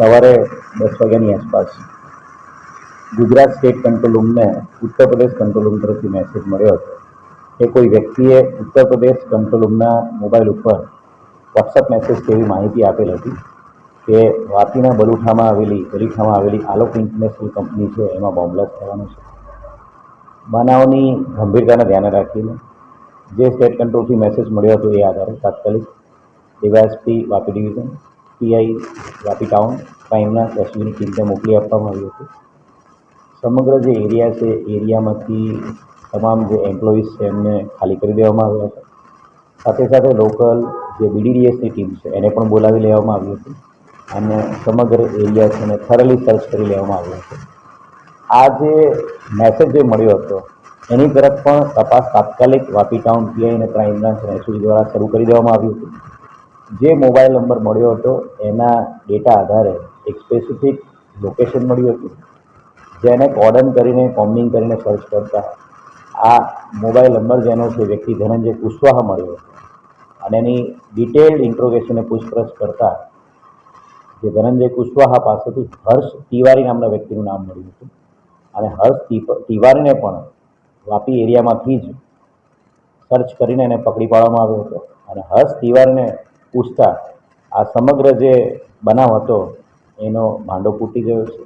સવારે 10 વાગ્યાની આસપાસ ગુજરાત સ્ટેટ કંટ્રોલ રૂમને ઉત્તર પ્રદેશ કંટ્રોલ રૂમ તરફથી મેસેજ મળ્યો હતો કે કોઈ વ્યક્તિએ ઉત્તર પ્રદેશ કંટ્રોલ રૂમના મોબાઈલ ઉપર વોટ્સઅપ મેસેજ એવી માહિતી આપેલ હતી કે વાપીના બલીઠામાં આવેલી આલોક ઇન્ટરનેશનલ કંપની છે, એમાં બોમ્બલાસ્ટ થવાનો છે. બનાવની ગંભીરતાને ધ્યાને રાખીને જે સ્ટેટ કંટ્રોલથી મેસેજ મળ્યો હતો એ આધારે તાત્કાલિક DYSP Vapi division, PI Vapi town, ક્રાઇમના એસપીની ટીમને મોકલી આપવામાં આવી હતી. સમગ્ર જે એરિયા છે એરિયામાંથી તમામ જે એમ્પ્લોઈઝ છે એમને ખાલી કરી દેવામાં આવ્યા હતા. સાથે સાથે લોકલ જે બીડીડીએસની ટીમ છે એને પણ બોલાવી લેવામાં આવી હતી અને સમગ્ર એરિયા છે એને થરલી સર્ચ કરી લેવામાં આવ્યો હતો. આ જે મેસેજ જે મળ્યો હતો એની તરફ પણ તપાસ તાત્કાલિક વાપી ટાઉન પીઆઈ અને ક્રાઇમ બ્રાન્ચ એસઓજી દ્વારા શરૂ કરી દેવામાં આવી હતી. જે મોબાઈલ નંબર મળ્યો હતો એના ડેટા આધારે એક સ્પેસિફિક લોકેશન મળ્યું હતું, જેને કોર્ડન કરીને કોમ્બિંગ કરીને સર્ચ કરતા આ મોબાઈલ નંબર જેનો છે વ્યક્તિ ધનંજય કુશવાહા મળ્યો હતો અને એની ડિટેલ્ડ ઇન્ટ્રોગેશન પૂછપરછ કરતા જે ધનંજય કુશવાહા પાસેથી હર્ષ તિવારી નામના વ્યક્તિનું નામ મળ્યું હતું અને હર્ષ તિવારીને પણ વાપી એરિયામાંથી જ સર્ચ કરીને એને પકડી પાડવામાં આવ્યો હતો અને હર્ષ તિવારીને પૂછતા આ સમગ્ર જે બનાવ હતો એનો ભાંડો ફૂટી ગયો છે.